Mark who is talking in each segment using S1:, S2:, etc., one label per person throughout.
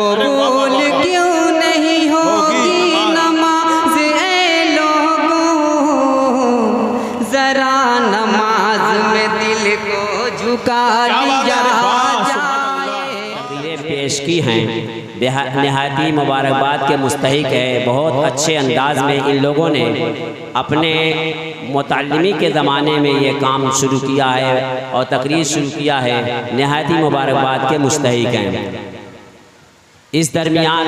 S1: कबूल क्यों नहीं होगी नमाज ऐ लोगों, जरा नमाज में दिल को झुका लिया जाए।
S2: पेश की हैं निहायती मुबारकबाद के मुस्तहिक है। बहुत अच्छे अंदाज में इन लोगों ने अपने मुतल्लिमी के ज़माने में ये काम शुरू किया है और तकरीर शुरू किया है, निहायती मुबारकबाद के मुस्तहिक हैं। इस दरमियान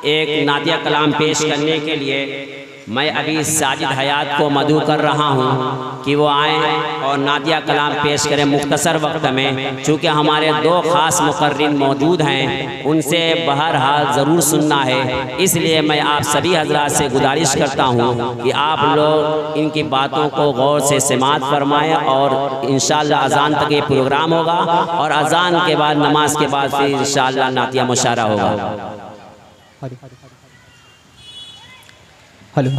S2: एक नातिया कलाम पेश करने के लिए मैं अभी साजिद हयात को मदऊ कर रहा हूँ कि वो आएँ और नातिया कलाम पेश करें मुख्तसर वक्त में। चूँकि हमारे दो ख़ास मुक़र्रिन मौजूद हैं, उनसे बहरहाल ज़रूर सुनना है, इसलिए मैं आप सभी हज़रात से गुजारिश करता हूँ कि आप लोग इनकी बातों को गौर से समाअत फरमाएँ और इंशाअल्लाह अज़ान तक ये प्रोग्राम होगा और अज़ान के बाद नमाज के बाद फिर इंशाअल्लाह नातिया मुशारा होगा।
S3: हेलो,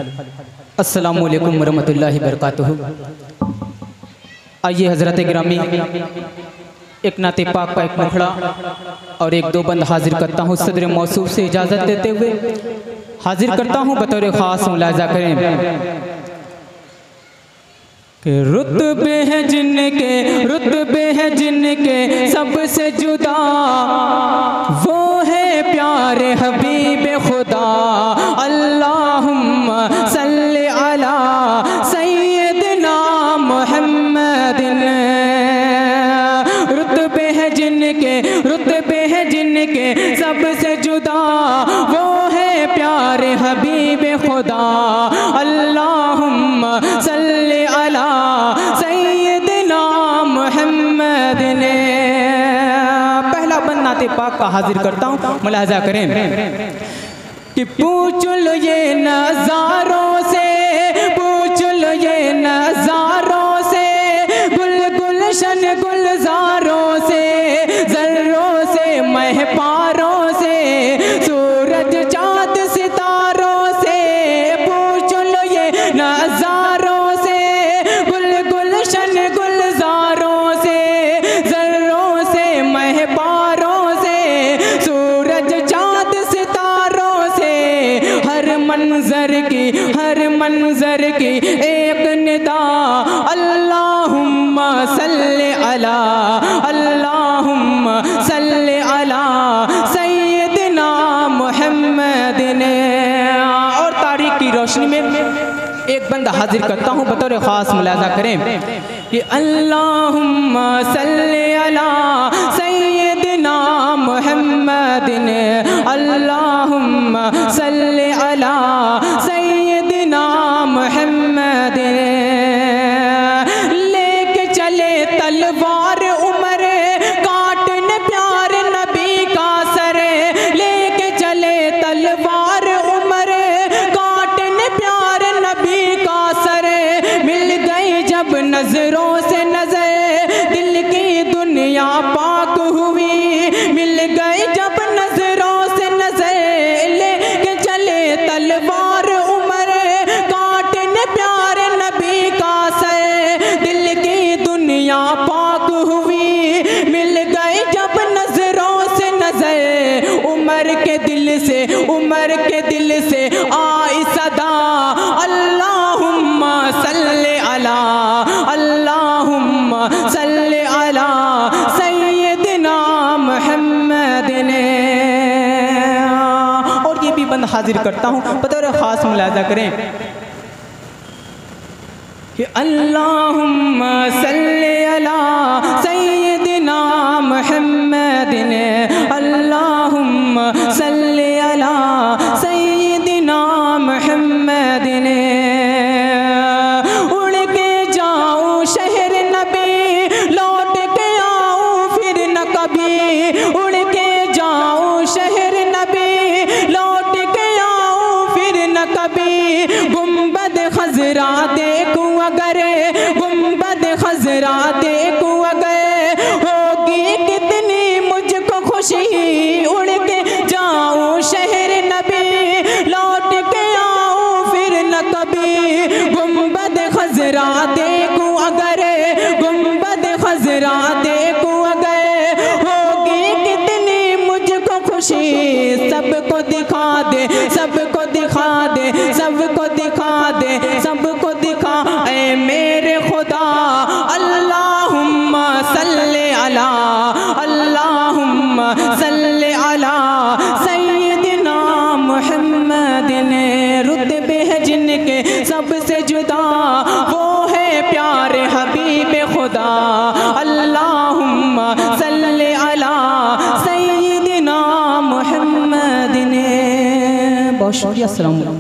S3: अस्सलामु अलैकुम वरहमतुल्लाहि बरकातुहू। आइए हज़रत गिरामी, एक नाते पाक का एक मुखड़ा और एक दो बंद हाजिर करता हूँ। सदर मौसूफ से इजाज़त देते हुए हाजिर करता हूँ बतौर ख़ास मुलाज़ा करें कि रुतबे हैं जिनके सबसे जुदा, वो है प्यारे हबीब खुदा। अल्लाहुम्मा सल्ली अला सय्यदना मुहम्मदिन। रुतबे हैं जिनके सबसे जुदा, वो है प्यारे हबीब खुदा। अल्लाहुम्मा सल्ली अला सय्यदना मुहम्मदिन। पहला बंद नाते पाक का हाजिर करता हूँ, मुलाहजा करें कि पूछ लो ये नज़ारों से, पूछ लो ये नज़ारों से, गुलशन गुलजारों से, ज़र्रों से महपारों से, सूरज चाँद सितारों से। पूछ लो ये नज़ारों से, गुलशन गुलजारों से, ज़र्रों से महपारों से, सूरज चाँद सितारों से। हर मंज़र की एक निदा, अल्लाहुम्मा सल्ली अला, अल्लाहुम्मा सल्ली अला सय्यदना मुहम्मदिन। और तारीख की रोशनी में एक बंदा हाजिर करता हूँ बतौर ख़ास मुलाज़ा करें कि अल्लाहुम्मा सल्ली अला सय्यदना मुहम्मदिन। अल्लाहुम्मा सल्ली अला सय्यदना मुहम्मदिन। लेके चले तलवार उमर, काटन प्यार नबी का सर। लेके चले तलवार उमर, काटन प्यार नबी का सर। मिल गई जब नजरों से नजर, दिल की दुनिया पाक हुई। मिल गई जब नजरों से नजर, लेके चले तलवार उमर, काटन प्यार नबी का सर। दिल की दुनिया पाक हुई। मिल गई जब नजरों से नजर, उमर के दिल से आई सदा। अल्लाहुम्मा सल्ली अला, अल्लाहुम्मा सल्ली अला सय्यदना मुहम्मदिन। और ये भी बंद हाजिर करता हूँ बतौर ख़ास मुलाज़ा करें कि अल्लाहुम्मा सल्ली अला सय्यदना मुहम्मदिन। अल्लाहुम्मा सल्ली अला सय्यदना मुहम्मदिन। उड़ के जाऊँ शहर नबी, लौट के आऊँ फिर न कभी। उड़ के जाऊँ शहर नबी, लौट के आऊँ फिर न कभी। गुंबद खजरा देखूँ अगर, गुंबद खजरा देखूँ अगर, होगी कितनी मुझको खुशी खुशी सबको दिखा दे, सबको दिखा दे, सबको दिखा दे, सबको दिखा ऐ मेरे खुदा। अल्लाहुम्मा सल्ले अला, अल्लाहुम्मा सल्ले अला सय्यिदिना मुहम्मदिन। रुतबे हैं जिनके सबसे जुदा, वो है प्यारे हबीब खुदा। अल्लाहुम्मा सल्ले अला सय्यिदिना मुहम्मदिन। बहुत शुक्रिया। अस्सलाम वालेकुम।